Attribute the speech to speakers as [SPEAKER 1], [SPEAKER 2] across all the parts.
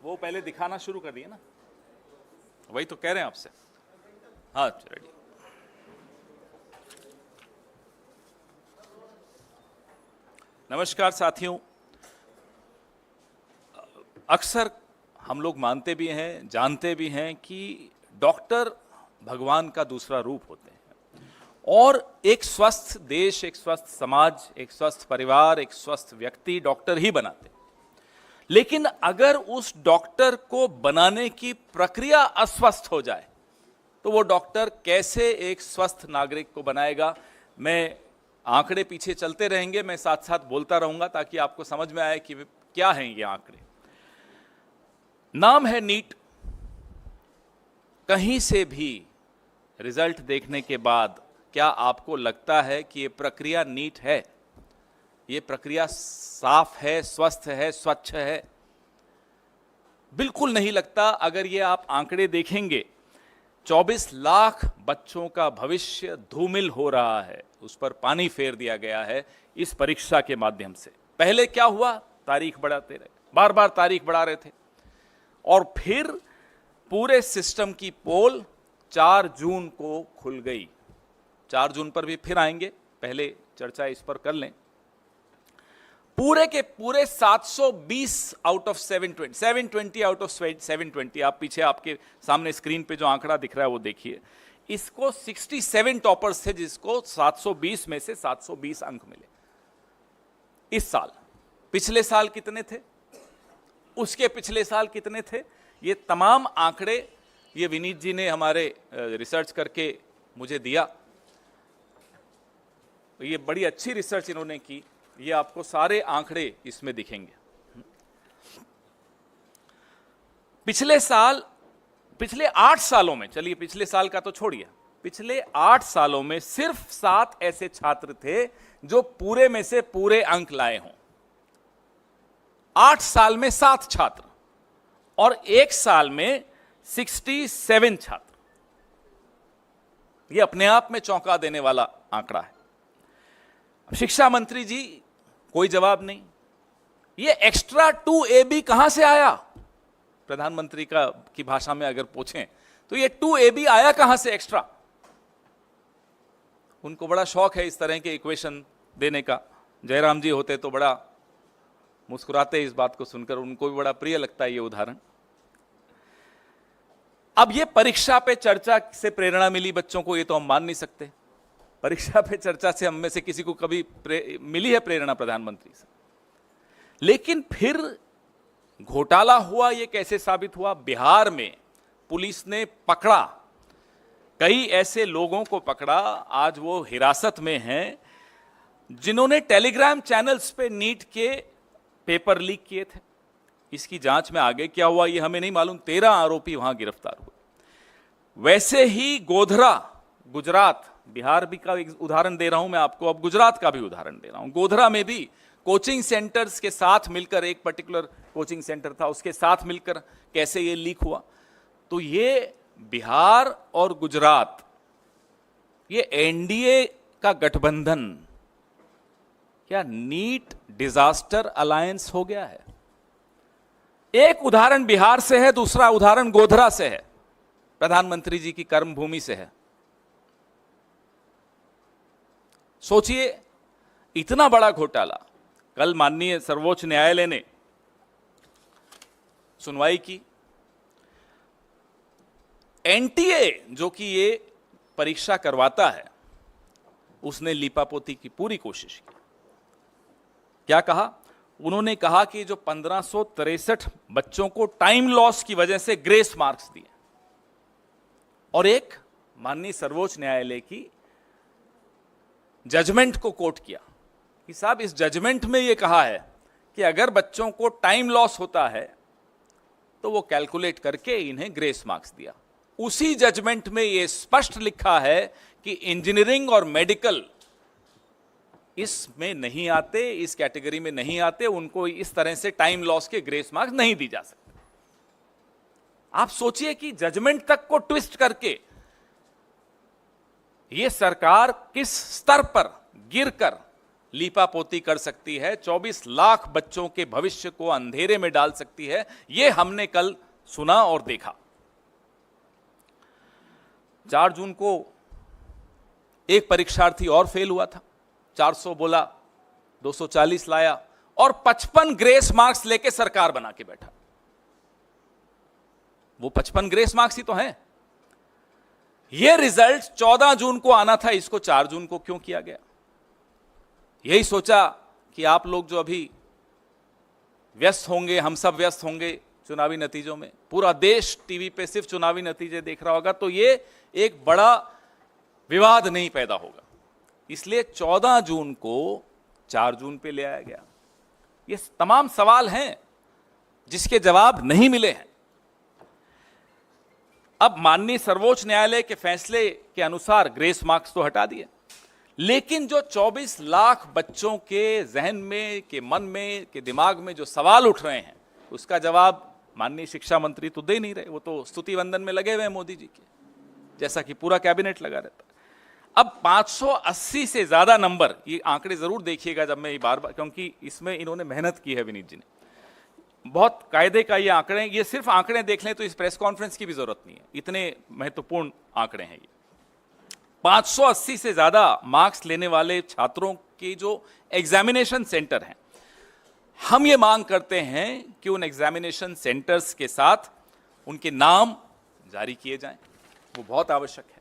[SPEAKER 1] वो पहले दिखाना शुरू कर दिए ना, वही तो कह रहे हैं आपसे। हाँ रेडी। नमस्कार साथियों, अक्सर हम लोग मानते भी हैं, जानते भी हैं कि डॉक्टर भगवान का दूसरा रूप होते हैं और एक स्वस्थ देश, एक स्वस्थ समाज, एक स्वस्थ परिवार, एक स्वस्थ व्यक्ति डॉक्टर ही बनाते हैं। लेकिन अगर उस डॉक्टर को बनाने की प्रक्रिया अस्वस्थ हो जाए तो वो डॉक्टर कैसे एक स्वस्थ नागरिक को बनाएगा? मैं आंकड़े पीछे चलते रहेंगे, मैं साथ साथ बोलता रहूंगा ताकि आपको समझ में आए कि क्या हैं ये आंकड़े। नाम है नीट। कहीं से भी रिजल्ट देखने के बाद क्या आपको लगता है कि ये प्रक्रिया नीट है, ये प्रक्रिया साफ है, स्वस्थ है, स्वच्छ है? बिल्कुल नहीं लगता। अगर ये आप आंकड़े देखेंगे, 24 लाख बच्चों का भविष्य धूमिल हो रहा है, उस पर पानी फेर दिया गया है इस परीक्षा के माध्यम से। पहले क्या हुआ? तारीख बढ़ाते रहे, बार बार तारीख बढ़ा रहे थे और फिर पूरे सिस्टम की पोल 4 जून को खुल गई। 4 जून पर भी फिर आएंगे, पहले चर्चा इस पर कर लें। पूरे के पूरे 720 आउट ऑफ 720 आउट ऑफ 720, आप पीछे आपके सामने स्क्रीन पे जो आंकड़ा दिख रहा है वो देखिए। इसको 67 टॉपर्स थे जिसको 720 में से 720 अंक मिले इस साल। पिछले साल कितने थे? उसके पिछले साल कितने थे? ये तमाम आंकड़े ये विनीत जी ने हमारे रिसर्च करके मुझे दिया। ये बड़ी अच्छी रिसर्च इन्होंने की, ये आपको सारे आंकड़े इसमें दिखेंगे। पिछले 8 सालों में, चलिए पिछले साल का तो छोड़िए, पिछले 8 सालों में सिर्फ 7 ऐसे छात्र थे जो पूरे में से पूरे अंक लाए हों। 8 साल में 7 छात्र और 1 साल में 67 छात्र। यह अपने आप में चौंका देने वाला आंकड़ा है। शिक्षा मंत्री जी कोई जवाब नहीं। ये एक्स्ट्रा 2AB कहां से आया? प्रधानमंत्री की भाषा में अगर पूछें तो ये 2AB आया कहां से एक्स्ट्रा? उनको बड़ा शौक है इस तरह के इक्वेशन देने का। जयराम जी होते तो बड़ा मुस्कुराते इस बात को सुनकर, उनको भी बड़ा प्रिय लगता है ये उदाहरण। अब ये परीक्षा पे चर्चा से प्रेरणा मिली बच्चों को, ये तो हम मान नहीं सकते। परीक्षा पे चर्चा से हम में से किसी को कभी मिली है प्रेरणा प्रधानमंत्री से? लेकिन फिर घोटाला हुआ। ये कैसे साबित हुआ? बिहार में पुलिस ने पकड़ा, कई ऐसे लोगों को पकड़ा, आज वो हिरासत में हैं, जिन्होंने टेलीग्राम चैनल्स पे नीट के पेपर लीक किए थे। इसकी जांच में आगे क्या हुआ ये हमें नहीं मालूम। 13 आरोपी वहां गिरफ्तार हुए। वैसे ही गोधरा, गुजरात, बिहार भी का एक उदाहरण दे रहा हूं मैं आपको, अब गुजरात का भी उदाहरण दे रहा हूं। गोधरा में भी कोचिंग सेंटर्स के साथ मिलकर, एक पर्टिकुलर कोचिंग सेंटर था, उसके साथ मिलकर कैसे ये लीक हुआ। तो ये बिहार और गुजरात, ये एनडीए का गठबंधन क्या नीट डिजास्टर अलायंस हो गया है? एक उदाहरण बिहार से है, दूसरा उदाहरण गोधरा से है, प्रधानमंत्री जी की कर्मभूमि से है। सोचिए, इतना बड़ा घोटाला। कल माननीय सर्वोच्च न्यायालय ने सुनवाई की। एनटीए जो कि ये परीक्षा करवाता है, उसने लीपापोती की पूरी कोशिश की। क्या कहा? उन्होंने कहा कि जो 1563 बच्चों को टाइम लॉस की वजह से ग्रेस मार्क्स दिए, और एक माननीय सर्वोच्च न्यायालय की जजमेंट को कोट किया कि साहब इस जजमेंट में यह कहा है कि अगर बच्चों को टाइम लॉस होता है तो वो कैलकुलेट करके इन्हें ग्रेस मार्क्स दिया। उसी जजमेंट में यह स्पष्ट लिखा है कि इंजीनियरिंग और मेडिकल इसमें नहीं आते, इस कैटेगरी में नहीं आते, उनको इस तरह से टाइम लॉस के ग्रेस मार्क्स नहीं दी जा सकते। आप सोचिए कि जजमेंट तक को ट्विस्ट करके यह सरकार किस स्तर पर गिरकर लीपापोती कर सकती है, 24 लाख बच्चों के भविष्य को अंधेरे में डाल सकती है, यह हमने कल सुना और देखा। 4 जून को एक परीक्षार्थी और फेल हुआ था, 400 बोला, 240 लाया और 55 ग्रेस मार्क्स लेके सरकार बना के बैठा। वो 55 ग्रेस मार्क्स ही तो हैं। ये रिजल्ट 14 जून को आना था, इसको 4 जून को क्यों किया गया? यही सोचा कि आप लोग जो अभी व्यस्त होंगे, हम सब व्यस्त होंगे चुनावी नतीजों में, पूरा देश टीवी पे सिर्फ चुनावी नतीजे देख रहा होगा, तो ये एक बड़ा विवाद नहीं पैदा होगा, इसलिए 14 जून को 4 जून पे ले आया गया। ये तमाम सवाल हैं जिसके जवाब नहीं मिले हैं। अब माननीय सर्वोच्च न्यायालय के फैसले के अनुसार ग्रेस मार्क्स तो हटा दिए, लेकिन जो 24 लाख बच्चों के जहन में, के मन में, के दिमाग में जो सवाल उठ रहे हैं, उसका जवाब माननीय शिक्षा मंत्री तो दे नहीं रहे। वो तो स्तुति वंदन में लगे हुए हैं मोदी जी के, जैसा कि पूरा कैबिनेट लगा रहता है। अब 580 से ज्यादा नंबर, ये आंकड़े जरूर देखिएगा जब मैं बार बार, क्योंकि इसमें इन्होंने मेहनत की है विनीत जी ने, बहुत कायदे का ये आंकड़े, ये सिर्फ आंकड़े देख लें तो इस प्रेस कॉन्फ्रेंस की भी जरूरत नहीं है, इतने महत्वपूर्ण आंकड़े हैं ये। 580 से ज्यादा मार्क्स लेने वाले छात्रों के जो एग्जामिनेशन सेंटर हैं, हम ये मांग करते हैं कि उन एग्जामिनेशन सेंटर्स के साथ उनके नाम जारी किए जाएं, वो बहुत आवश्यक है।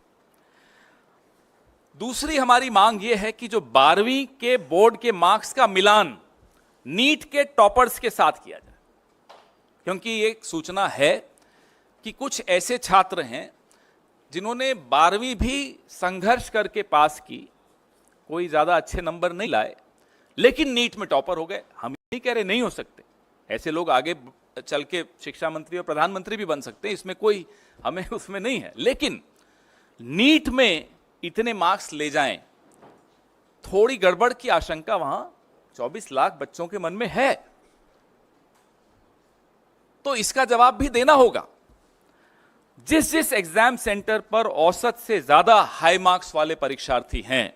[SPEAKER 1] दूसरी हमारी मांग ये है कि जो 12वीं के बोर्ड के मार्क्स का मिलान नीट के टॉपर्स के साथ किया जाए, क्योंकि एक सूचना है कि कुछ ऐसे छात्र हैं जिन्होंने 12वीं भी संघर्ष करके पास की, कोई ज्यादा अच्छे नंबर नहीं लाए, लेकिन नीट में टॉपर हो गए। हम नहीं कह रहे नहीं हो सकते, ऐसे लोग आगे चल के शिक्षा मंत्री और प्रधानमंत्री भी बन सकते हैं, इसमें कोई हमें उसमें नहीं है, लेकिन नीट में इतने मार्क्स ले जाएं, थोड़ी गड़बड़ की आशंका वहां 24 लाख बच्चों के मन में है, तो इसका जवाब भी देना होगा। जिस जिस एग्जाम सेंटर पर औसत से ज्यादा हाई मार्क्स वाले परीक्षार्थी हैं,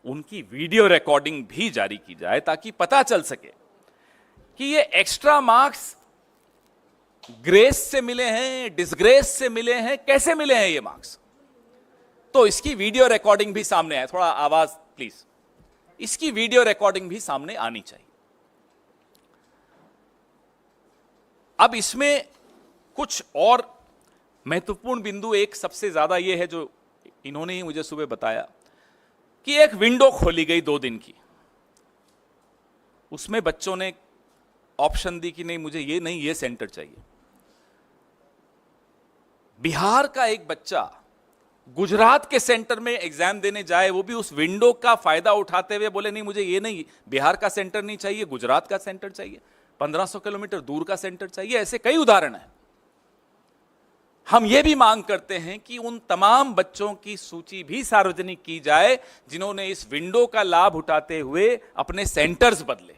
[SPEAKER 1] उनकी वीडियो रिकॉर्डिंग भी जारी की जाए, ताकि पता चल सके कि ये एक्स्ट्रा मार्क्स ग्रेस से मिले हैं, डिसग्रेस से मिले हैं, कैसे मिले हैं ये मार्क्स। तो इसकी वीडियो रिकॉर्डिंग भी सामने आए, थोड़ा आवाज प्लीज, इसकी वीडियो रिकॉर्डिंग भी सामने आनी चाहिए। अब इसमें कुछ और महत्वपूर्ण बिंदु, एक सबसे ज्यादा यह है जो इन्होंने ही मुझे सुबह बताया कि एक विंडो खोली गई 2 दिन की, उसमें बच्चों ने ऑप्शन दी कि नहीं मुझे ये नहीं, ये सेंटर चाहिए। बिहार का एक बच्चा गुजरात के सेंटर में एग्जाम देने जाए, वो भी उस विंडो का फायदा उठाते हुए बोले नहीं मुझे ये नहीं, बिहार का सेंटर नहीं चाहिए, गुजरात का सेंटर चाहिए, 1500 किलोमीटर दूर का सेंटर चाहिए। ऐसे कई उदाहरण हैं। हम ये भी मांग करते हैं कि उन तमाम बच्चों की सूची भी सार्वजनिक की जाए जिन्होंने इस विंडो का लाभ उठाते हुए अपने सेंटर्स बदले,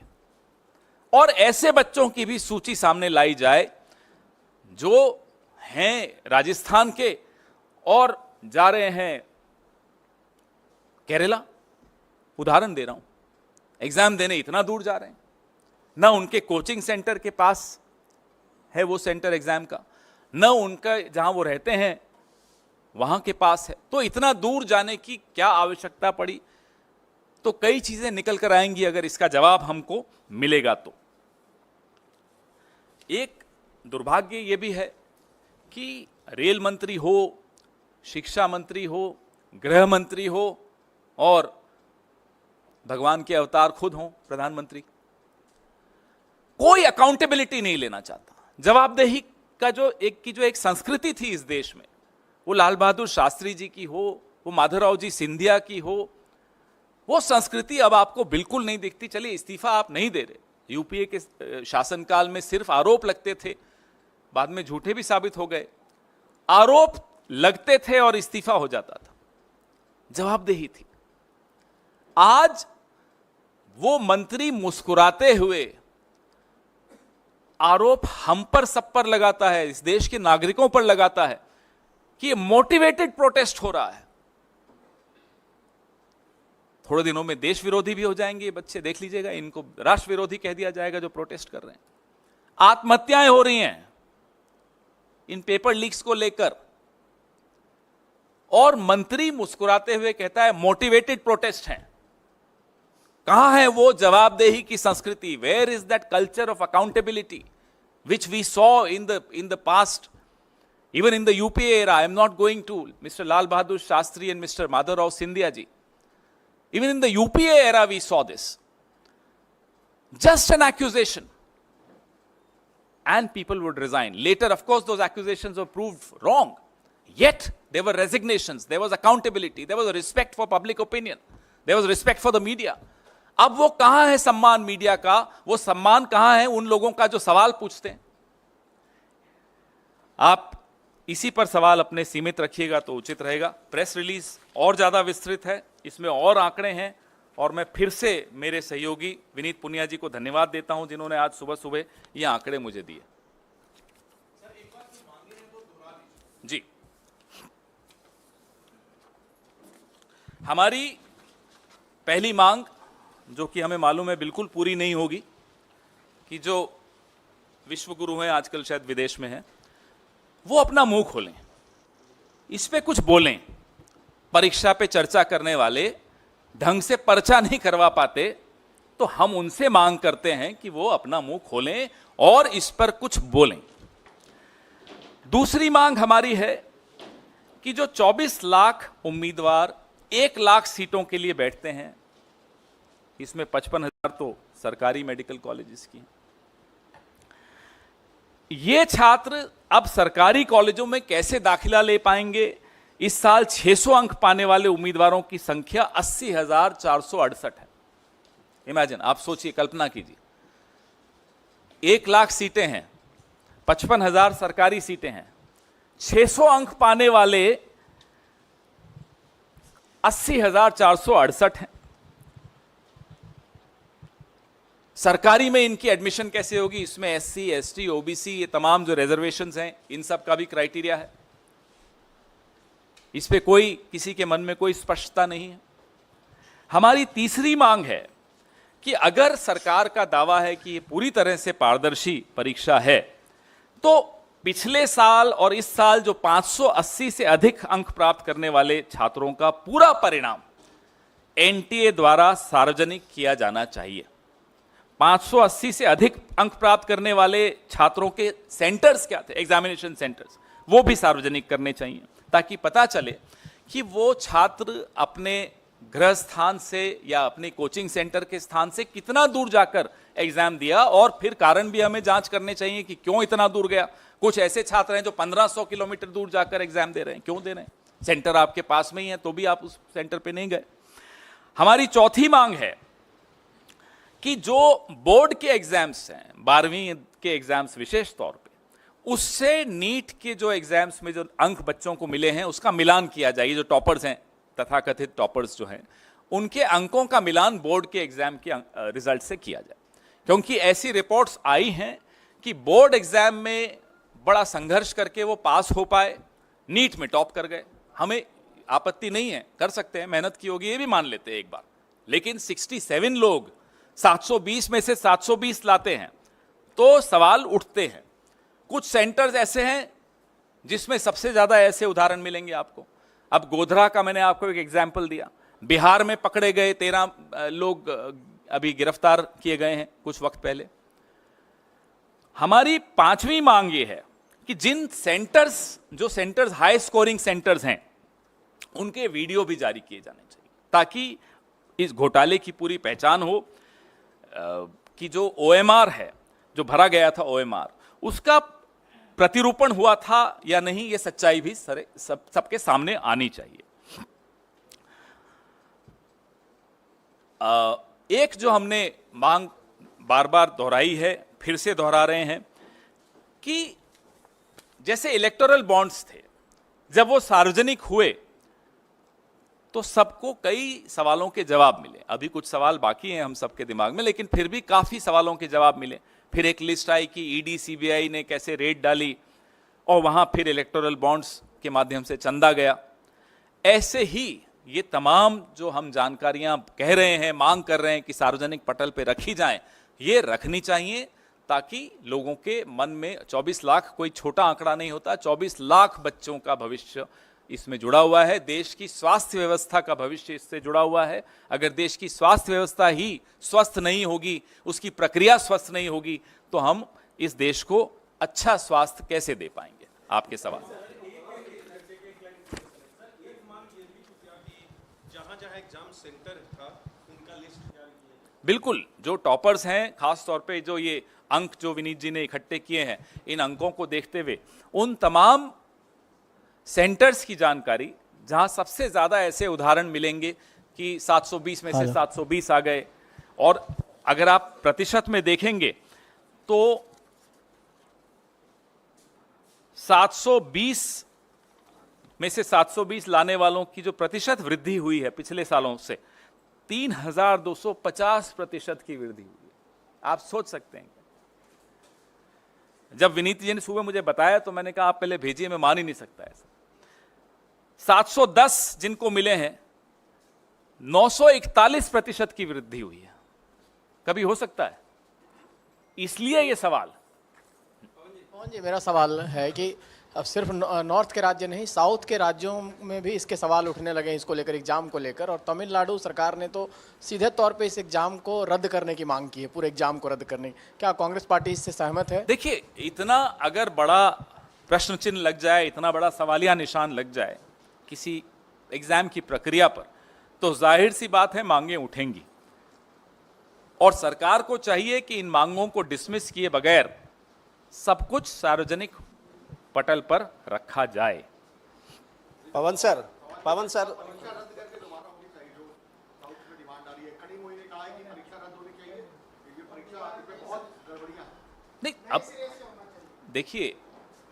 [SPEAKER 1] और ऐसे बच्चों की भी सूची सामने लाई जाए जो हैं राजस्थान के और जा रहे हैं केरला, उदाहरण दे रहा हूं, एग्जाम देने इतना दूर जा रहे हैं, ना उनके कोचिंग सेंटर के पास है वो सेंटर एग्जाम का, न उनका जहां वो रहते हैं वहां के पास है, तो इतना दूर जाने की क्या आवश्यकता पड़ी। तो कई चीजें निकल कर आएंगी अगर इसका जवाब हमको मिलेगा तो। एक दुर्भाग्य यह भी है कि रेल मंत्री हो, शिक्षा मंत्री हो, गृह मंत्री हो और भगवान के अवतार खुद हों प्रधानमंत्री, कोई अकाउंटेबिलिटी नहीं लेना चाहता। जवाबदेही का जो एक संस्कृति थी इस देश में, वो लाल बहादुर शास्त्री जी की हो, वो माधवराव जी सिंधिया की हो, वो संस्कृति अब आपको बिल्कुल नहीं दिखती। चलिए इस्तीफा आप नहीं दे रहे, यूपीए के शासनकाल में सिर्फ आरोप लगते थे, बाद में झूठे भी साबित हो गए, आरोप लगते थे और इस्तीफा हो जाता था, जवाबदेही थी। आज वो मंत्री मुस्कुराते हुए आरोप हम पर सब पर लगाता है, इस देश के नागरिकों पर लगाता है कि ये मोटिवेटेड प्रोटेस्ट हो रहा है। थोड़े दिनों में देश विरोधी भी हो जाएंगे ये बच्चे, देख लीजिएगा, इनको राष्ट्र विरोधी कह दिया जाएगा जो प्रोटेस्ट कर रहे हैं। आत्महत्याएं हो रही हैं इन पेपर लीक्स को लेकर, और मंत्री मुस्कुराते हुए कहता है मोटिवेटेड प्रोटेस्ट हैं। कहां है वो जवाबदेही की संस्कृति? Where is that culture of accountability which we saw in the past, even in the UPA era? I am not going to Mr. Lal Bahadur Shastri and Mr. Madhavrao Sindhya ji. Even in the UPA era we saw this. Just an accusation and people would resign. Later, of course, those accusations were proved wrong. Yet there were resignations, there was accountability, there was a respect for public opinion, there was respect for the media. अब वो कहां है सम्मान media का? वो सम्मान कहां है उन लोगों का जो सवाल पूछते हैं? आप इसी पर सवाल अपने सीमित रखिएगा तो उचित रहेगा। प्रेस रिलीज और ज्यादा विस्तृत है, इसमें और आंकड़े हैं, और मैं फिर से मेरे सहयोगी विनीत पुनिया जी को धन्यवाद देता हूं जिन्होंने आज सुबह सुबह ये आंकड़े मुझे दिए। जी, हमारी पहली मांग, जो कि हमें मालूम है बिल्कुल पूरी नहीं होगी, कि जो विश्व गुरु हैं आजकल शायद विदेश में हैं, वो अपना मुंह खोलें, इस पे कुछ बोलें। परीक्षा पे चर्चा करने वाले ढंग से पर्चा नहीं करवा पाते, तो हम उनसे मांग करते हैं कि वो अपना मुंह खोलें और इस पर कुछ बोलें। दूसरी मांग हमारी है कि जो 24 लाख उम्मीदवार 1 लाख सीटों के लिए बैठते हैं, इसमें 55,000 तो सरकारी मेडिकल कॉलेजेस की हैं। ये छात्र अब सरकारी कॉलेजों में कैसे दाखिला ले पाएंगे? इस साल 600 अंक पाने वाले उम्मीदवारों की संख्या 80,468 है। इमेजिन, आप सोचिए, कल्पना कीजिए, 1 लाख सीटें हैं, 55,000 सरकारी सीटें हैं, 600 अंक पाने वाले 80,468 हैं। सरकारी में इनकी एडमिशन कैसे होगी? इसमें एससी, एसटी, ओबीसी, ये तमाम जो रिजर्वेशंस हैं, इन सब का भी क्राइटेरिया है। इस पे कोई, किसी के मन में कोई स्पष्टता नहीं है। हमारी तीसरी मांग है कि अगर सरकार का दावा है कि ये पूरी तरह से पारदर्शी परीक्षा है, तो पिछले साल और इस साल जो 580 से अधिक अंक प्राप्त करने वाले छात्रों का पूरा परिणाम एनटीए द्वारा सार्वजनिक किया जाना चाहिए। 580 से अधिक अंक प्राप्त करने वाले छात्रों के सेंटर्स क्या थे, एग्जामिनेशन सेंटर्स, वो भी सार्वजनिक करने चाहिए, ताकि पता चले कि वो छात्र अपने गृह स्थान से या अपने कोचिंग सेंटर के स्थान से कितना दूर जाकर एग्जाम दिया, और फिर कारण भी हमें जांच करने चाहिए कि क्यों इतना दूर गया। कुछ ऐसे छात्र हैं जो 1500 किलोमीटर दूर जाकर एग्जाम दे रहे हैं, क्यों दे रहे हैं? सेंटर आपके पास में ही है तो भी आप उस सेंटर पे नहीं गए। हमारी चौथी मांग है कि जो बोर्ड के एग्जाम्स हैं, 12वीं के एग्जाम्स विशेष तौर पे, उससे नीट के जो एग्जाम्स में जो अंक बच्चों को मिले हैं उसका मिलान किया जाए। जो टॉपर्स हैं, तथाकथित टॉपर्स जो हैं, उनके अंकों का मिलान बोर्ड के एग्जाम के रिजल्ट से किया जाए, क्योंकि ऐसी रिपोर्ट्स आई हैं कि बोर्ड एग्जाम में बड़ा संघर्ष करके वो पास हो पाए, नीट में टॉप कर गए। हमें आपत्ति नहीं है, कर सकते हैं, मेहनत की होगी, ये भी मान लेते हैं एक बार, लेकिन 67 लोग 720 में से 720 लाते हैं तो सवाल उठते हैं। कुछ सेंटर्स ऐसे हैं जिसमें सबसे ज्यादा ऐसे उदाहरण मिलेंगे आपको। अब गोधरा का मैंने आपको एक एग्जाम्पल दिया, बिहार में पकड़े गए 13 लोग अभी गिरफ्तार किए गए हैं कुछ वक्त पहले। हमारी पांचवी मांग ये है कि जिन सेंटर्स, जो सेंटर्स हाई स्कोरिंग सेंटर्स हैं, उनके वीडियो भी जारी किए जाने चाहिए, ताकि इस घोटाले की पूरी पहचान हो कि जो ओएमआर है, जो भरा गया था ओएमआर, उसका प्रतिरूपण हुआ था या नहीं, ये सच्चाई भी सबके सामने आनी चाहिए। एक जो हमने मांग बार बार दोहराई है, फिर से दोहरा रहे हैं, कि जैसे इलेक्टोरल बॉन्ड्स थे, जब वो सार्वजनिक हुए तो सबको कई सवालों के जवाब मिले। अभी कुछ सवाल बाकी हैं हम सबके दिमाग में, लेकिन फिर भी काफी सवालों के जवाब मिले। फिर एक लिस्ट आई कि ईडी सीबीआई ने कैसे रेड डाली, और वहां फिर इलेक्टोरल बॉन्ड्स के माध्यम से चंदा गया। ऐसे ही ये तमाम जो हम जानकारियां कह रहे हैं, मांग कर रहे हैं कि सार्वजनिक पटल पे रखी जाएं, ये रखनी चाहिए ताकि लोगों के मन में 24 लाख कोई छोटा आंकड़ा नहीं होता, 24 लाख बच्चों का भविष्य इसमें जुड़ा हुआ है। देश की स्वास्थ्य व्यवस्था का भविष्य इससे जुड़ा हुआ है। अगर देश की स्वास्थ्य व्यवस्था ही स्वस्थ नहीं होगी, उसकी प्रक्रिया स्वस्थ नहीं होगी, तो हम इस देश को अच्छा स्वास्थ्य कैसे दे पाएंगे? आपके सवाल।
[SPEAKER 2] जहां एग्जाम सेंटर था उनका लिस्ट तैयार किया।
[SPEAKER 1] बिल्कुल, जो टॉपर्स हैं, खास तौर पे जो ये अंक जो विनीत जी ने इकट्ठे किए हैं, इन अंकों को देखते हुए उन तमाम सेंटर्स की जानकारी जहां सबसे ज्यादा ऐसे उदाहरण मिलेंगे कि 720 में से 720 आ गए, और अगर आप प्रतिशत में देखेंगे तो 720 में से 720 लाने वालों की जो प्रतिशत वृद्धि हुई है पिछले सालों से, 3250% की वृद्धि हुई है। आप सोच सकते हैं। जब विनीत जी ने सुबह मुझे बताया तो मैंने कहा आप पहले भेजिए, मैं मान ही नहीं सकता ऐसा। 710 जिनको मिले हैं, 941% की वृद्धि हुई है। कभी हो सकता है? इसलिए ये सवाल।
[SPEAKER 3] पवन जी, मेरा सवाल है कि अब सिर्फ नॉर्थ के राज्य नहीं, साउथ के राज्यों में भी इसके सवाल उठने लगे इसको लेकर, एग्जाम को लेकर, और तमिलनाडु सरकार ने तो सीधे तौर पे इस एग्जाम को रद्द करने की मांग की है, पूरे एग्जाम को रद्द करने की। क्या कांग्रेस पार्टी इससे सहमत है?
[SPEAKER 1] देखिए, इतना अगर बड़ा प्रश्न चिन्ह लग जाए, इतना बड़ा सवालिया निशान लग जाए किसी एग्जाम की प्रक्रिया पर, तो जाहिर सी बात है मांगें उठेंगी, और सरकार को चाहिए कि इन मांगों को डिसमिस किए बगैर सब कुछ सार्वजनिक पटल पर रखा जाए।
[SPEAKER 2] पवन सर
[SPEAKER 1] नहीं, अब देखिए,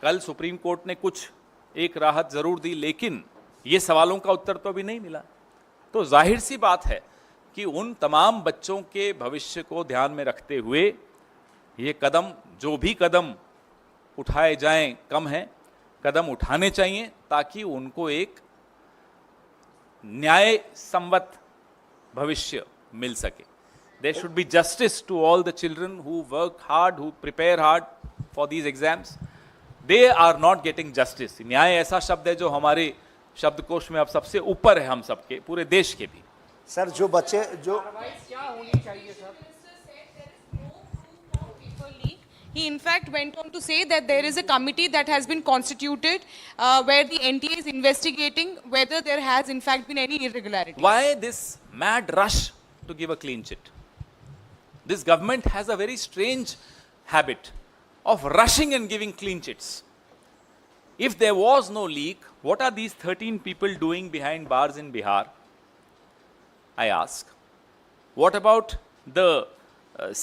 [SPEAKER 1] कल सुप्रीम कोर्ट ने कुछ एक राहत जरूर दी, लेकिन ये सवालों का उत्तर तो अभी नहीं मिला। तो जाहिर सी बात है कि उन तमाम बच्चों के भविष्य को ध्यान में रखते हुए ये कदम, जो भी कदम उठाए जाएं, कम है, कदम उठाने चाहिए ताकि उनको एक न्याय संवत भविष्य मिल सके। There should be justice to all the children who work hard, who prepare hard for these exams. They are not getting justice. न्याय ऐसा शब्द है जो हमारे शब्दकोश में अब सबसे ऊपर है, हम सबके, पूरे देश के भी।
[SPEAKER 2] सर, जो बच्चे जो
[SPEAKER 3] क्या होनी चाहिए sir?
[SPEAKER 4] He in fact went on to say that there is a committee that has been constituted where the NTA is investigating whether there has in fact been any irregularity.
[SPEAKER 1] Why this mad rush to give a clean chit? This government has a very strange habit of rushing and giving clean chits. If there was no leak, what are these 13 people doing behind bars in Bihar? I ask. What about the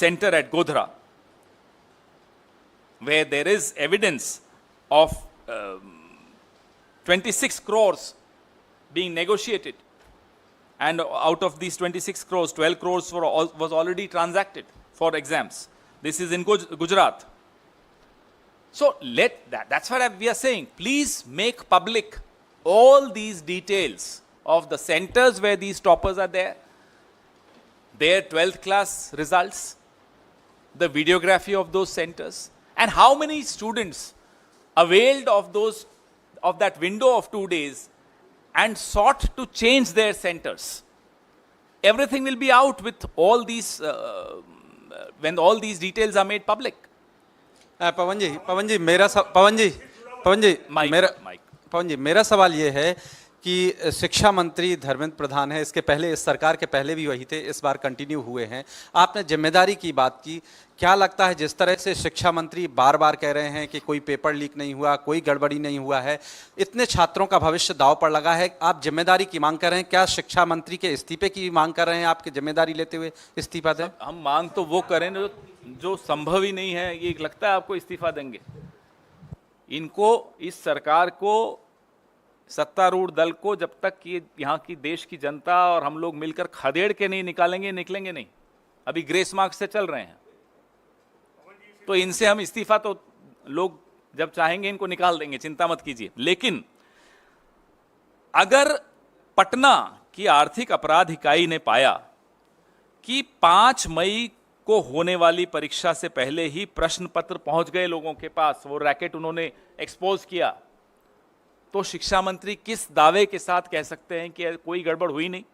[SPEAKER 1] center at Godhra, where there is evidence of 26 crores being negotiated, and out of these 26 crores, 12 crores was already transacted for exams. This is in Gujarat. So that's what we are saying. Please make public all these details of the centers where these toppers are there, their 12th class results, the videography of those centers, and how many students availed of that window of 2 days and sought to change their centers. Everything will be out with all these when all these details are made public.
[SPEAKER 5] पवन जी मेरा सवाल ये है कि शिक्षा मंत्री धर्मेंद्र प्रधान है, इसके पहले, इस सरकार के पहले भी वही थे, इस बार कंटिन्यू हुए हैं। आपने जिम्मेदारी की बात की, क्या लगता है जिस तरह से शिक्षा मंत्री बार बार कह रहे हैं कि कोई पेपर लीक नहीं हुआ, कोई गड़बड़ी नहीं हुआ है, इतने छात्रों का भविष्य दांव पर लगा है, आप जिम्मेदारी की मांग कर रहे हैं, क्या शिक्षा मंत्री के इस्तीफे की मांग कर रहे हैं? आपकी जिम्मेदारी लेते हुए इस्तीफा दें?
[SPEAKER 1] हम मांग तो वो करें जो संभव ही नहीं है। ये लगता है आपको इस्तीफा देंगे? इनको, इस सरकार को, सत्तारूढ़ दल को, जब तक ये यहाँ की देश की जनता और हम लोग मिलकर खदेड़ के नहीं निकालेंगे, निकलेंगे नहीं। अभी ग्रेस मार्क्स से चल रहे हैं, तो इनसे हम इस्तीफा तो लोग जब चाहेंगे इनको निकाल देंगे, चिंता मत कीजिए। लेकिन अगर पटना की आर्थिक अपराध इकाई ने पाया कि 5 मई को होने वाली परीक्षा से पहले ही प्रश्न पत्र पहुंच गए लोगों के पास, वो रैकेट उन्होंने एक्सपोज किया, तो शिक्षा मंत्री किस दावे के साथ कह सकते हैं कि कोई गड़बड़ हुई नहीं?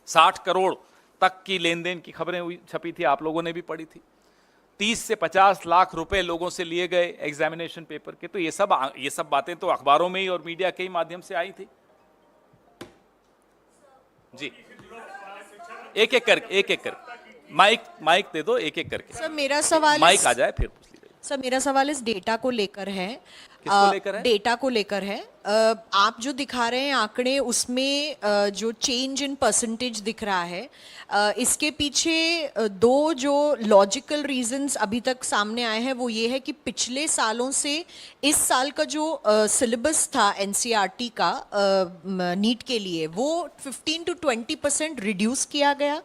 [SPEAKER 1] 60 करोड़ तक की लेन देन की खबरें हुई, छपी थी, आप लोगों ने भी पढ़ी थी। 30 से 50 लाख रुपए लोगों से लिए गए एग्जामिनेशन पेपर के। तो ये सब बातें तो अखबारों में ही और मीडिया के ही माध्यम से आई थी। जी, एक एक करके माइक दे दो, एक एक करके।
[SPEAKER 6] सर मेरा सवाल
[SPEAKER 1] माइक आ जाए फिर पूछ लीजिए।
[SPEAKER 6] सर मेरा सवाल इस डेटा को लेकर है।
[SPEAKER 1] किसको लेकर है?
[SPEAKER 6] डेटा को लेकर है। आप जो दिखा रहे हैं आंकड़े, उसमें जो चेंज इन परसेंटेज दिख रहा है, इसके पीछे दो जो लॉजिकल रीजंस अभी तक सामने आए हैं वो ये है कि पिछले सालों से इस साल का जो सिलेबस था एनसीईआरटी का नीट के लिए, वो 15 to 20% रिड्यूस किया गया,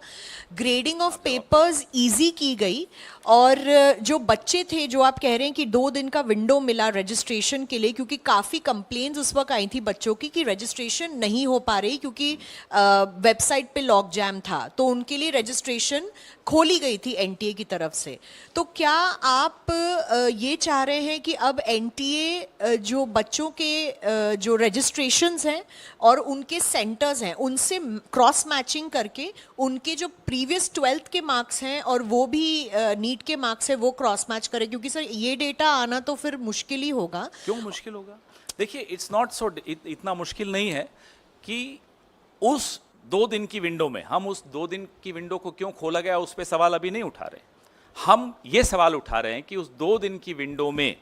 [SPEAKER 6] ग्रेडिंग ऑफ पेपर्स इजी की गई, और जो बच्चे थे, जो आप कह रहे हैं कि 2 दिन का विंडो मिला रजिस्ट्रेशन के लिए, क्योंकि काफ़ी कंप्लेंट्स उस वक्त आई थी बच्चों की कि रजिस्ट्रेशन नहीं हो पा रही क्योंकि वेबसाइट पे लॉक जैम था, तो उनके लिए रजिस्ट्रेशन खोली गई थी एनटीए की तरफ से। तो क्या आप ये चाह रहे हैं कि अब एनटीए जो बच्चों के जो रजिस्ट्रेशंस हैं और उनके सेंटर्स हैं उनसे क्रॉस मैचिंग करके उनके जो प्रीवियस 12th के मार्क्स हैं और वो भी नीट के मार्क्स है वो क्रॉस मैच करें? क्योंकि सर ये डेटा आना तो फिर मुश्किल ही होगा।
[SPEAKER 1] क्यों मुश्किल होगा? देखिए, इट्स नॉट सो, इतना मुश्किल नहीं है कि उस 2 दिन की विंडो में, हम उस 2 दिन की विंडो को क्यों खोला गया उस पर सवाल अभी नहीं उठा रहे। हम ये सवाल उठा रहे हैं कि उस 2 दिन की विंडो में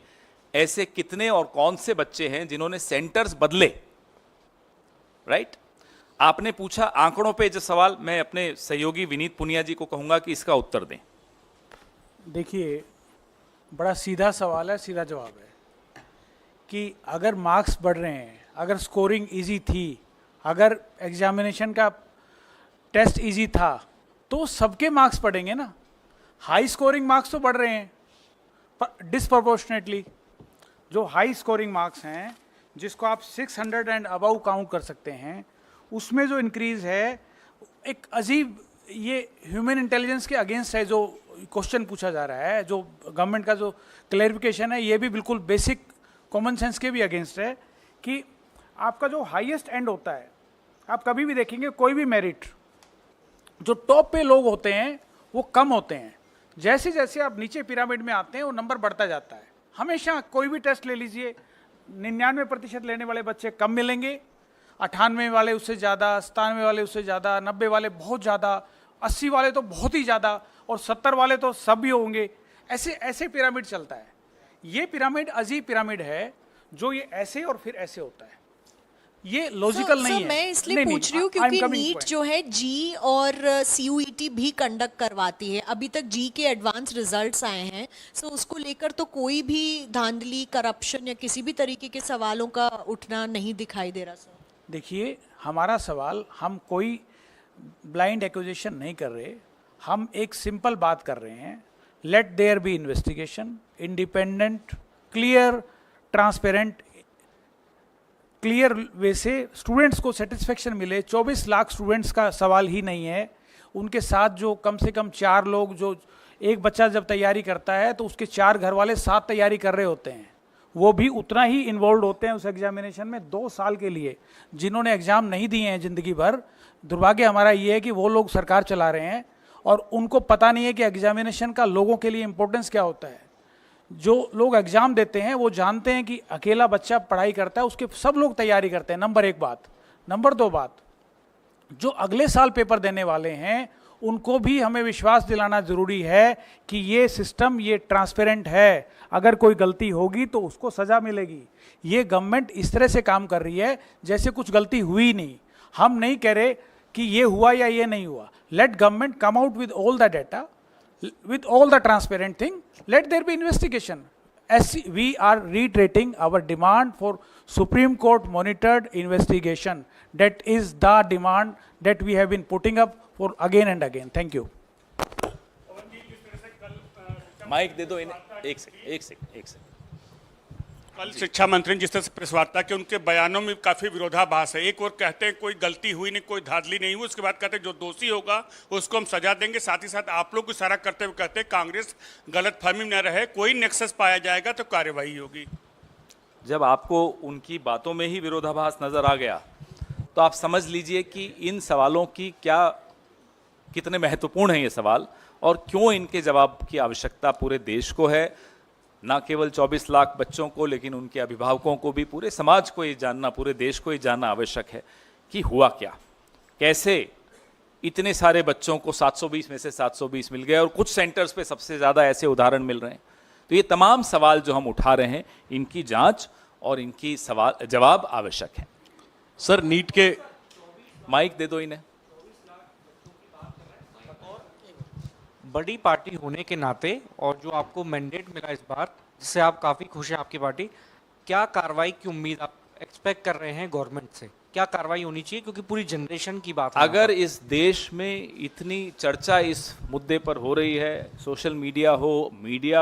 [SPEAKER 1] ऐसे कितने और कौन से बच्चे हैं जिन्होंने सेंटर्स बदले, राइट? आपने पूछा आंकड़ों पे जो सवाल, मैं अपने सहयोगी विनीत पुनिया जी को कहूंगा कि इसका उत्तर दें।
[SPEAKER 7] देखिए, बड़ा सीधा सवाल है, सीधा जवाब है कि अगर मार्क्स बढ़ रहे हैं, अगर स्कोरिंग इजी थी, अगर एग्जामिनेशन का टेस्ट इजी था, तो सबके मार्क्स बढ़ेंगे ना। हाई स्कोरिंग मार्क्स तो बढ़ रहे हैं पर डिस्प्रपोर्शनेटली। जो हाई स्कोरिंग मार्क्स हैं, जिसको आप 600 एंड अबव काउंट कर सकते हैं, उसमें जो इंक्रीज है एक अजीब, ये ह्यूमन इंटेलिजेंस के अगेंस्ट है। जो क्वेश्चन पूछा जा रहा है, जो गवर्नमेंट का जो क्लैरिफिकेशन है, ये भी बिल्कुल बेसिक कॉमन सेंस के भी अगेंस्ट है कि आपका जो हाईएस्ट एंड होता है, आप कभी भी देखेंगे कोई भी मेरिट, जो टॉप पे लोग होते हैं वो कम होते हैं। जैसे जैसे आप नीचे पिरामिड में आते हैं वो नंबर बढ़ता जाता है। हमेशा कोई भी टेस्ट ले लीजिए, 99% लेने वाले बच्चे कम मिलेंगे, 98 वाले उससे ज़्यादा, 97 वाले उससे ज़्यादा, 90 वाले बहुत ज़्यादा, 80 वाले तो बहुत ही ज़्यादा, और 70 वाले तो सब भी होंगे। ऐसे ऐसे पिरामिड चलता है। ये पिरामिड अजीब पिरामिड है, जो ये ऐसे और फिर ऐसे होता है। ये लॉजिकल नहीं है।
[SPEAKER 6] मैं इसलिए पूछ रही हूँ क्योंकि नीट जो है जी और सीयूईटी भी कंडक्ट करवाती है। अभी तक जी के एडवांस रिजल्ट्स आए हैं, सो उसको लेकर तो कोई भी धांधली, करप्शन या किसी भी तरीके के सवालों का उठना नहीं दिखाई दे रहा। सर
[SPEAKER 7] देखिए, हमारा सवाल, हम कोई ब्लाइंड एक्यूजेशन नहीं कर रहे, हम एक सिंपल बात कर रहे हैं। Let there be investigation, independent, clear, transparent, clear way से स्टूडेंट्स को सेटिस्फेक्शन मिले। 24 लाख स्टूडेंट्स का सवाल ही नहीं है, उनके साथ जो कम से कम 4 लोग, जो एक बच्चा जब तैयारी करता है तो उसके 4 घर वाले साथ तैयारी कर रहे होते हैं, वो भी उतना ही इन्वॉल्व होते हैं उस एग्जामिनेशन में 2 साल के लिए। जिन्होंने एग्ज़ाम नहीं दिए हैं ज़िंदगी भर, दुर्भाग्य हमारा ये है कि वो लोग सरकार चला रहे हैं और उनको पता नहीं है कि एग्जामिनेशन का लोगों के लिए इम्पोर्टेंस क्या होता है। जो लोग एग्ज़ाम देते हैं वो जानते हैं कि अकेला बच्चा पढ़ाई करता है, उसके सब लोग तैयारी करते हैं। नंबर 1 बात। नंबर 2 बात, जो अगले साल पेपर देने वाले हैं उनको भी हमें विश्वास दिलाना ज़रूरी है कि ये सिस्टम, ये ट्रांसपेरेंट है। अगर कोई गलती होगी तो उसको सज़ा मिलेगी। ये गवर्नमेंट इस तरह से काम कर रही है जैसे कुछ गलती हुई नहीं। हम नहीं कह रहे कि ये हुआ या ये नहीं हुआ। Let government come out with all the data, with all the transparent thing, let there be investigation. As we are reiterating our demand for Supreme Court monitored investigation. That is the demand that we have been putting up for again and again. Thank you.
[SPEAKER 1] Mike दे दो इन्हें। एक second.
[SPEAKER 8] कल शिक्षा मंत्री ने जिस तरह से प्रेस वार्ता की, उनके बयानों में काफी विरोधाभास है। एक और कहते हैं कोई गलती हुई नहीं, कोई धांधली नहीं हुई, उसके बाद कहते हैं जो दोषी होगा उसको हम सजा देंगे। साथ ही साथ आप लोग को इशारा करते हुए कहते हैं कांग्रेस गलतफहमी में न रहे, कोई नेक्सस पाया जाएगा तो कार्रवाई होगी।
[SPEAKER 1] जब आपको उनकी बातों में ही विरोधाभास नजर आ गया तो आप समझ लीजिए कि इन सवालों की कितने महत्वपूर्ण हैं ये सवाल, और क्यों इनके जवाब की आवश्यकता पूरे देश को है। ना केवल 24 लाख बच्चों को, लेकिन उनके अभिभावकों को भी, पूरे समाज को ये जानना, पूरे देश को ये जानना आवश्यक है कि हुआ क्या, कैसे इतने सारे बच्चों को 720 में से 720 मिल गए और कुछ सेंटर्स पे सबसे ज़्यादा ऐसे उदाहरण मिल रहे हैं। तो ये तमाम सवाल जो हम उठा रहे हैं, इनकी जांच और इनकी जवाब आवश्यक है।
[SPEAKER 2] सर नीट के
[SPEAKER 1] माइक दे दो इन्हें।
[SPEAKER 9] बड़ी पार्टी होने के नाते और जो आपको मैंडेट मिला इस बार, जिससे आप काफ़ी खुश हैं आपकी पार्टी, क्या कार्रवाई की उम्मीद आप एक्सपेक्ट कर रहे हैं गवर्नमेंट से? क्या कार्रवाई होनी चाहिए, क्योंकि पूरी जनरेशन की बात है।
[SPEAKER 1] अगर इस देश में इतनी चर्चा इस मुद्दे पर हो रही है, सोशल मीडिया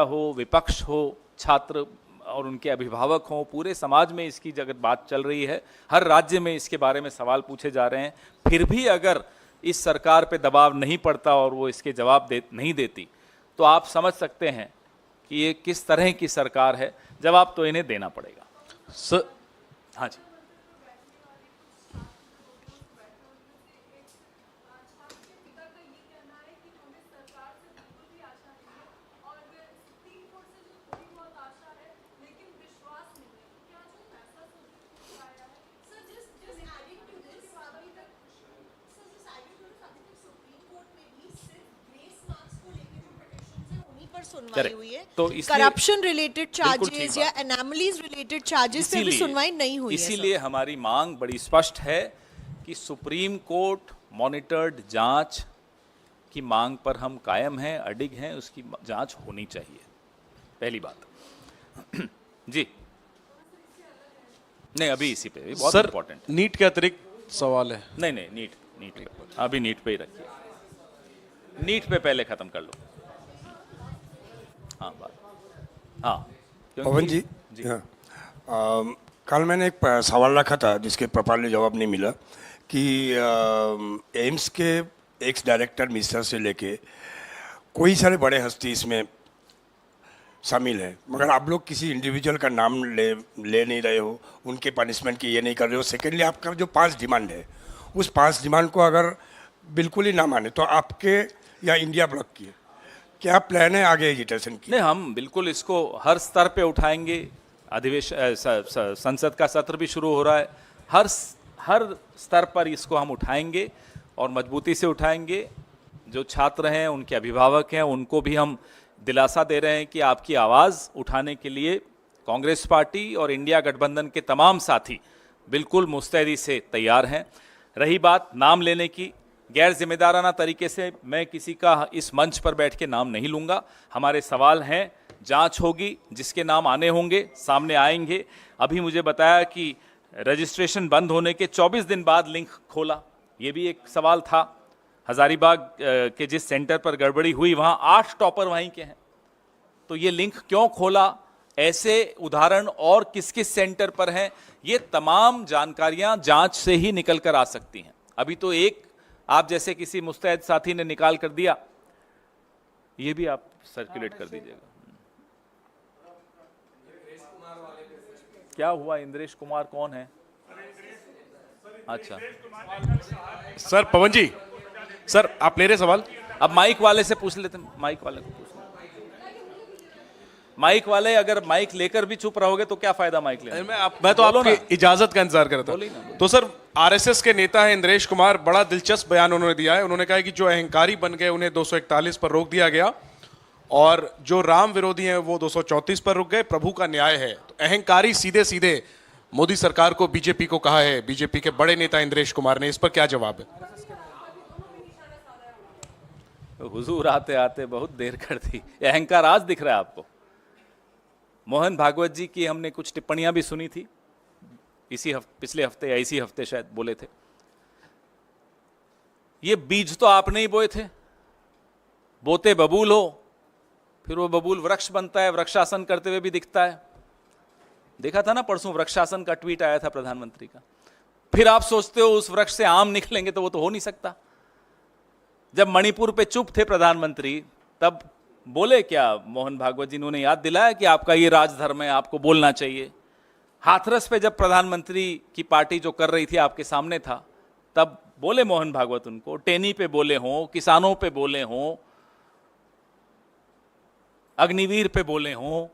[SPEAKER 1] हो, विपक्ष हो, छात्र और उनके अभिभावक हों, पूरे समाज में इसकी जगत बात चल रही है, हर राज्य में इसके बारे में सवाल पूछे जा रहे हैं, फिर भी अगर इस सरकार पे दबाव नहीं पड़ता और वो इसके जवाब नहीं देती, तो आप समझ सकते हैं कि ये किस तरह की सरकार है। जवाब तो इन्हें देना पड़ेगा।
[SPEAKER 2] सर
[SPEAKER 1] हाँ जी।
[SPEAKER 6] सुनवाई
[SPEAKER 1] Correct.
[SPEAKER 6] हुई है,
[SPEAKER 1] तो इसलिए
[SPEAKER 6] करप्शन रिलेटेड
[SPEAKER 1] बिल्कुल ठीक
[SPEAKER 6] चार्जेस या
[SPEAKER 1] बात।
[SPEAKER 6] एनोमलीज रिलेटेड चार्जेस पे भी सुनवाई नहीं हुई है।
[SPEAKER 1] इसीलिए हमारी मांग बड़ी स्पष्ट है कि सुप्रीम कोर्ट मॉनिटर्ड जांच की मांग पर हम कायम हैं, अडिग हैं, उसकी जांच होनी चाहिए, पहली बात। जी नहीं, अभी इसी पे भी बहुत
[SPEAKER 2] सर
[SPEAKER 1] इंपॉर्टेंट।
[SPEAKER 2] नीट के अतिरिक्त सवाल है।
[SPEAKER 1] नहीं नीट पे, अभी नीट पे ही रखिए, नीट पे पहले खत्म कर लो। हाँ बात, हाँ
[SPEAKER 10] पवन जी, हाँ, कल मैंने एक सवाल रखा था जिसके प्रॉपरली जवाब नहीं मिला कि एम्स के एक्स डायरेक्टर मिश्रा से लेके कोई सारे बड़े हस्ती इसमें शामिल है, मगर आप लोग किसी इंडिविजुअल का नाम ले नहीं रहे हो, उनके पनिशमेंट की ये नहीं कर रहे हो। सेकेंडली, आपका जो 5 डिमांड है, उस 5 डिमांड को अगर बिल्कुल ही ना माने तो आपके या इंडिया ब्लॉक की क्या प्लान है आगे एजिटेशन की?
[SPEAKER 1] नहीं, हम बिल्कुल इसको हर स्तर पे उठाएंगे। अधिवेशन, संसद का सत्र भी शुरू हो रहा है, हर स्तर पर इसको हम उठाएंगे और मजबूती से उठाएंगे। जो छात्र हैं, उनके अभिभावक हैं, उनको भी हम दिलासा दे रहे हैं कि आपकी आवाज़ उठाने के लिए कांग्रेस पार्टी और इंडिया गठबंधन के तमाम साथी बिल्कुल मुस्तैदी से तैयार हैं। रही बात नाम लेने की, गैर जिम्मेदाराना तरीके से मैं किसी का इस मंच पर बैठ के नाम नहीं लूँगा। हमारे सवाल हैं, जांच होगी, जिसके नाम आने होंगे सामने आएंगे। अभी मुझे बताया कि रजिस्ट्रेशन बंद होने के 24 दिन बाद लिंक खोला, ये भी एक सवाल था। हजारीबाग के जिस सेंटर पर गड़बड़ी हुई वहाँ 8 टॉपर वहीं के हैं, तो ये लिंक क्यों खोला, ऐसे उदाहरण और किस किस सेंटर पर हैं, ये तमाम जानकारियां जांच से ही निकल कर आ सकती हैं। अभी तो एक आप जैसे किसी मुस्तैद साथी ने निकाल कर दिया, ये भी आप सर्कुलेट कर दीजिएगा। क्या हुआ? इंद्रेश कुमार कौन है? अच्छा
[SPEAKER 2] सर पवन जी, सर आप ले रहे सवाल?
[SPEAKER 1] अब माइक वाले से पूछ लेते, माइक वाले को पूछ लेते। माइक वाले अगर माइक लेकर भी चुप रहोगे तो क्या फायदा माइक लेने?
[SPEAKER 2] मैं तो आपकी इजाजत का इंतजार कर रहा
[SPEAKER 1] बोलिए ना।
[SPEAKER 2] था। तो सर आरएसएस के नेता है इंद्रेश कुमार, बड़ा दिलचस्प बयान उन्होंने दिया है। उन्होंने कहा है कि जो अहंकारी बन गए उन्हें 241 पर रोक दिया गया और जो राम विरोधी हैं वो 234 पर रुक गए, प्रभु का न्याय है। तो अहंकारी सीधे सीधे मोदी सरकार को, बीजेपी को कहा है, बीजेपी के बड़े नेता इंद्रेश कुमार ने, इस पर क्या जवाब है?
[SPEAKER 1] हुजूर आते आते बहुत देर कर दी। अहंकार आज दिख रहा है आपको? मोहन भागवत जी की हमने कुछ टिप्पणियां भी सुनी थी पिछले हफ्ते या इसी हफ्ते शायद बोले थे। ये बीज तो आपने ही बोए थे, बोते बबूल हो, फिर वो बबूल वृक्ष बनता है, वृक्षासन करते हुए भी दिखता है। देखा था ना परसों वृक्षासन का ट्वीट आया था प्रधानमंत्री का। फिर आप सोचते हो उस वृक्ष से आम निकलेंगे, तो वो तो हो नहीं सकता। जब मणिपुर पे चुप थे प्रधानमंत्री, तब बोले क्या मोहन भागवत जी, उन्होंने याद दिलाया कि आपका ये राजधर्म है, आपको बोलना चाहिए। हाथरस पे जब प्रधानमंत्री की पार्टी जो कर रही थी आपके सामने था, तब बोले मोहन भागवत उनको। टेनी पे बोले हों, किसानों पे बोले हों, अग्निवीर पे बोले हों,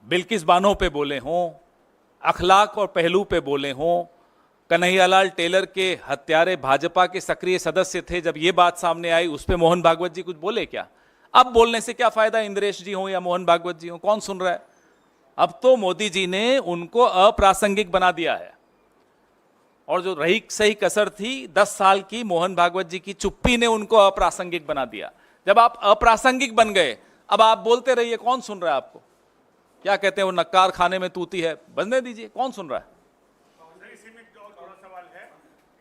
[SPEAKER 1] बिल्किस बानो पे बोले हों, अखलाक और पहलू पे बोले हों, कन्हैयालाल टेलर के हत्यारे भाजपा के सक्रिय सदस्य थे, जब ये बात सामने आई उस पे मोहन भागवत जी कुछ बोले क्या? अब बोलने से क्या फायदा, इंद्रेश जी हो या मोहन भागवत जी हो, कौन सुन रहा है? अब तो मोदी जी ने उनको अप्रासंगिक बना दिया है। और जो रही सही कसर थी 10 साल की, मोहन भागवत जी की चुप्पी ने उनको अप्रासंगिक बना दिया। जब आप अप्रासंगिक बन गए, अब आप बोलते रहिए, कौन सुन रहा है आपको? क्या कहते हैं वो, नक्कार खाने में तूती है, बंदने दीजिए, कौन सुन रहा है?
[SPEAKER 8] इसी में एक और थोड़ा सवाल है।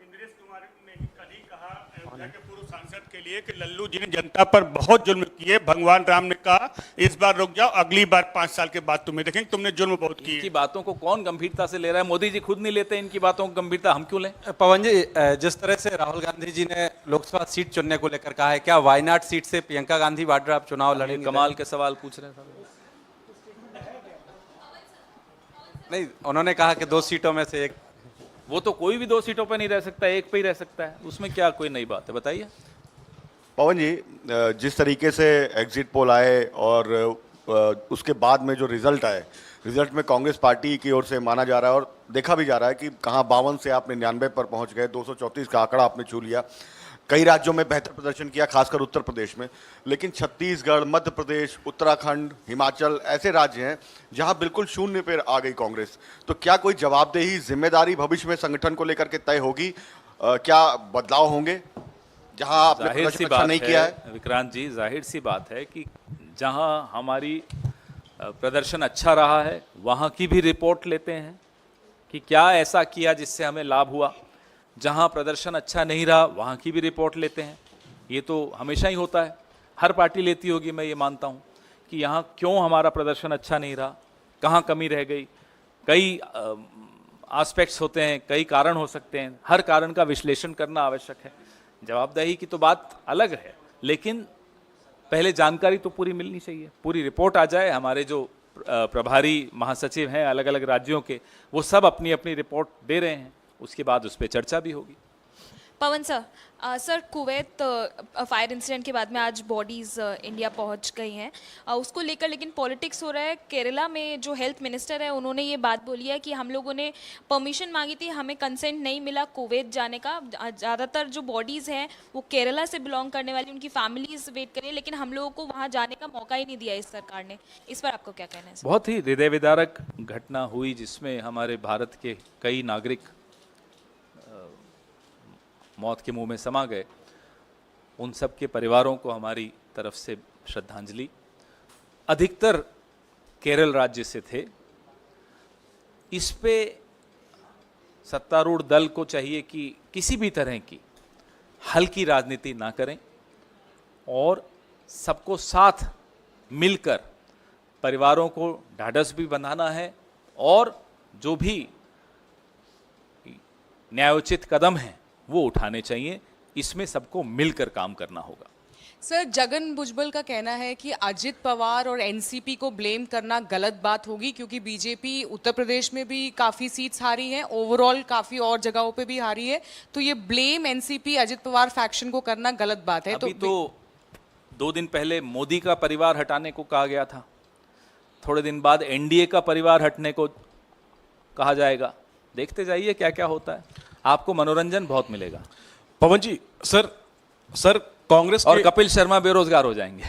[SPEAKER 8] इंद्रेश कुमार ने कल ही कहा अयोध्या के पूर्व सांसद के लिए कि लल्लू जी ने जनता पर बहुत जुल्म किए। भगवान राम ने कहा इस बार रुक जाओ, अगली बार 5 साल के बाद तुम्हें देखेंगे, तुमने जुल्म बहुत किए।
[SPEAKER 1] इनकी बातों को कौन गंभीरता से ले रहा है? मोदी जी खुद नहीं लेते इनकी बातों को गंभीरता, हम क्यों लें?
[SPEAKER 5] पवन जी, जिस तरह से राहुल गांधी जी ने लोकसभा सीट चुनने को लेकर कहा है, क्या वायनाड सीट से प्रियंका गांधी वाड्रा आप चुनाव लड़ेंगे?
[SPEAKER 1] कमाल के सवाल पूछ रहे हैं।
[SPEAKER 5] नहीं, उन्होंने कहा कि 2 सीटों में से एक।
[SPEAKER 1] वो तो कोई भी 2 सीटों पे नहीं रह सकता, एक पे ही रह सकता है, उसमें क्या कोई नई बात है? बताइए।
[SPEAKER 11] पवन जी, जिस तरीके से एग्जिट पोल आए और उसके बाद में जो रिजल्ट आए, रिजल्ट में कांग्रेस पार्टी की ओर से माना जा रहा है और देखा भी जा रहा है कि कहाँ 52 से आप 99 पर पहुंच गए, 234 का आंकड़ा आपने छू लिया। कई राज्यों में बेहतर प्रदर्शन किया, खासकर उत्तर प्रदेश में, लेकिन छत्तीसगढ़, मध्य प्रदेश, उत्तराखंड, हिमाचल ऐसे राज्य हैं जहां बिल्कुल शून्य पर आ गई कांग्रेस। तो क्या कोई जवाबदेही, जिम्मेदारी भविष्य में संगठन को लेकर के तय होगी? क्या बदलाव होंगे जहां आपने प्रदर्शन अच्छा नहीं किया है?
[SPEAKER 1] विक्रांत जी, जाहिर सी बात है कि जहां हमारी प्रदर्शन अच्छा रहा है वहां की भी रिपोर्ट लेते हैं कि क्या ऐसा किया जिससे हमें लाभ हुआ। जहां प्रदर्शन अच्छा नहीं रहा वहां की भी रिपोर्ट लेते हैं। ये तो हमेशा ही होता है, हर पार्टी लेती होगी, मैं ये मानता हूं कि यहाँ क्यों हमारा प्रदर्शन अच्छा नहीं रहा, कहाँ कमी रह गई। कई एस्पेक्ट्स होते हैं, कई कारण हो सकते हैं, हर कारण का विश्लेषण करना आवश्यक है। जवाबदेही की तो बात अलग है, लेकिन पहले जानकारी तो पूरी मिलनी चाहिए, पूरी रिपोर्ट आ जाए। हमारे जो प्रभारी महासचिव हैं अलग अलग राज्यों के, वो सब अपनी अपनी रिपोर्ट दे रहे हैं, उसके बाद उस पर चर्चा भी होगी।
[SPEAKER 12] Pawan sir, sir Kuwait fire incident के बाद में आज बॉडीज़ इंडिया पहुंच गई हैं, उसको लेकर लेकिन पॉलिटिक्स हो रहा है। केरला में जो हेल्थ मिनिस्टर है उन्होंने ये बात बोली है कि हम लोगों ने परमिशन मांगी थी, हमें कंसेंट नहीं मिला कुवैत जाने का। ज़्यादातर जो बॉडीज़ हैं वो केरला से बिलोंग करने वाली, उनकी फैमिलीज वेट करिए, लेकिन हम लोगों को वहाँ जाने का मौका ही नहीं दिया इस सरकार ने। इस पर आपको क्या कहना है?
[SPEAKER 1] बहुत ही हृदय विदारक घटना हुई जिसमें हमारे भारत के कई नागरिक मौत के मुंह में समा गए। उन सब के परिवारों को हमारी तरफ से श्रद्धांजलि। अधिकतर केरल राज्य से थे। इस पे सत्तारूढ़ दल को चाहिए कि किसी भी तरह की हल्की राजनीति ना करें और सबको साथ मिलकर परिवारों को ढाढ़स भी बंधाना है और जो भी न्यायोचित कदम हैं वो उठाने चाहिए। इसमें सबको मिलकर काम करना होगा।
[SPEAKER 4] सर, जगन भुजबल का कहना है कि अजित पवार और एनसीपी को ब्लेम करना गलत बात होगी, क्योंकि बीजेपी उत्तर प्रदेश में भी काफ़ी सीट्स हारी हैं, ओवरऑल काफ़ी और जगहों पे भी हारी है, तो ये blame NCP Ajit Pawar faction को करना गलत बात है।
[SPEAKER 1] अभी तो 2 दिन पहले मोदी का परिवार हटाने को कहा गया था, थोड़े दिन बाद एनडीए का परिवार हटने को कहा जाएगा। देखते जाइए क्या क्या होता है, आपको मनोरंजन बहुत मिलेगा।
[SPEAKER 2] पवन जी, सर कांग्रेस
[SPEAKER 1] और कपिल शर्मा बेरोजगार हो जाएंगे।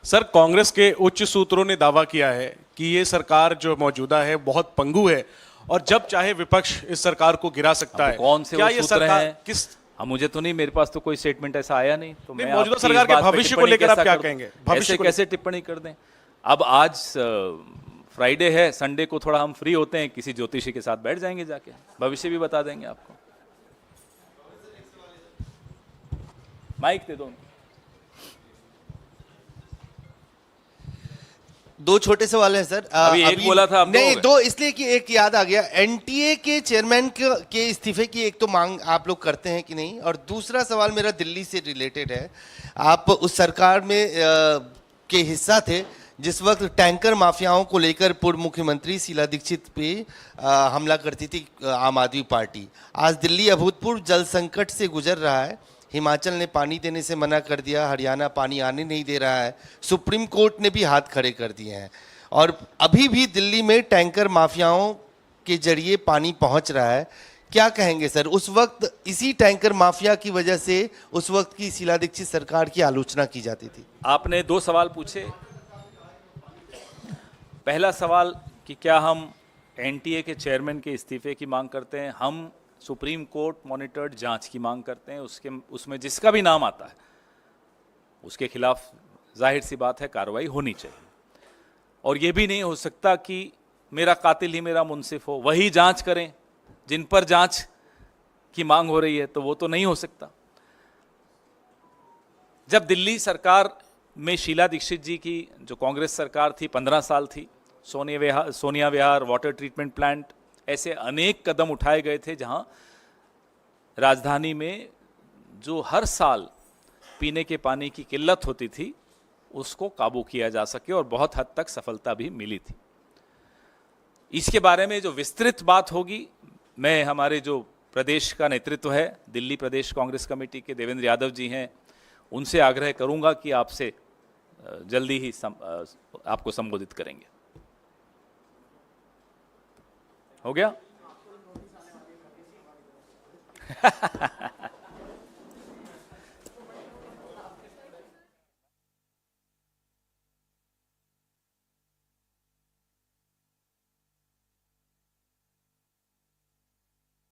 [SPEAKER 2] सर, कांग्रेस के उच्च सूत्रों ने दावा किया है कि ये सरकार जो मौजूदा है बहुत पंगु है और जब चाहे विपक्ष इस सरकार को गिरा सकता है।
[SPEAKER 1] कौन से
[SPEAKER 2] क्या
[SPEAKER 1] वो
[SPEAKER 2] ये
[SPEAKER 1] सूत्र
[SPEAKER 2] सरकार
[SPEAKER 1] हैं?
[SPEAKER 2] किस?
[SPEAKER 1] मुझे तो नहीं, मेरे पास तो कोई स्टेटमेंट ऐसा आया नहीं। तो मैं
[SPEAKER 2] मौजूदा
[SPEAKER 1] आपकी
[SPEAKER 2] सरकार
[SPEAKER 1] इस बात
[SPEAKER 2] के
[SPEAKER 1] पे
[SPEAKER 2] भविष्य को
[SPEAKER 1] टिप्पणी
[SPEAKER 2] लेकर आप
[SPEAKER 1] कैसा
[SPEAKER 2] क्या
[SPEAKER 1] कर दूं?
[SPEAKER 2] कहेंगे? भविष्य
[SPEAKER 1] ऐसे
[SPEAKER 2] को
[SPEAKER 1] कैसे टिप्पणी कर दें? अब आज फ्राइडे है, संडे को थोड़ा हम फ्री होते हैं, किसी ज्योतिषी के साथ बैठ जाएंगे, जाके भविष्य भी बता देंगे आपको। माइक दे दो।
[SPEAKER 13] दो छोटे सवाल है सर।
[SPEAKER 1] अभी एक बोला था, अब दो हो
[SPEAKER 13] नहीं,
[SPEAKER 1] गए।
[SPEAKER 13] दो इसलिए कि एक याद आ गया। एनटीए के चेयरमैन के इस्तीफे की एक तो मांग आप लोग करते हैं कि नहीं, और दूसरा सवाल मेरा दिल्ली से रिलेटेड है। आप उस सरकार में के हिस्सा थे जिस वक्त टैंकर माफियाओं को लेकर पूर्व मुख्यमंत्री शीला दीक्षित पे हमला करती थी आम आदमी पार्टी। आज दिल्ली अभूतपूर्व जल संकट से गुजर रहा है। हिमाचल ने पानी देने से मना कर दिया, हरियाणा पानी आने नहीं दे रहा है, सुप्रीम कोर्ट ने भी हाथ खड़े कर दिए हैं, और अभी भी दिल्ली में टैंकर माफियाओं के जरिए पानी पहुंच रहा है। क्या कहेंगे सर? उस वक्त इसी टैंकर माफिया की वजह से उस वक्त की शीला दीक्षित सरकार की आलोचना की जाती थी।
[SPEAKER 1] आपने दो सवाल पूछे। पहला सवाल कि क्या हम एनटीए के चेयरमैन के इस्तीफे की मांग करते हैं। हम सुप्रीम कोर्ट मॉनिटर्ड जांच की मांग करते हैं। उसमें जिसका भी नाम आता है उसके खिलाफ जाहिर सी बात है कार्रवाई होनी चाहिए, और ये भी नहीं हो सकता कि मेरा कातिल ही मेरा मुंसिफ हो, वही जांच करें जिन पर जांच की मांग हो रही है, तो वो तो नहीं हो सकता। जब दिल्ली सरकार में शीला दीक्षित जी की जो कांग्रेस सरकार थी 15 साल थी, सोनिया विहार, वाटर ट्रीटमेंट प्लांट, ऐसे अनेक कदम उठाए गए थे जहां राजधानी में जो हर साल पीने के पानी की किल्लत होती थी उसको काबू किया जा सके, और बहुत हद तक सफलता भी मिली थी। इसके बारे में जो विस्तृत बात होगी, मैं हमारे जो प्रदेश का नेतृत्व है, दिल्ली प्रदेश कांग्रेस कमेटी के देवेंद्र यादव जी हैं, उनसे आग्रह करूंगा कि आपसे जल्दी ही आपको संबोधित करेंगे। हो गया?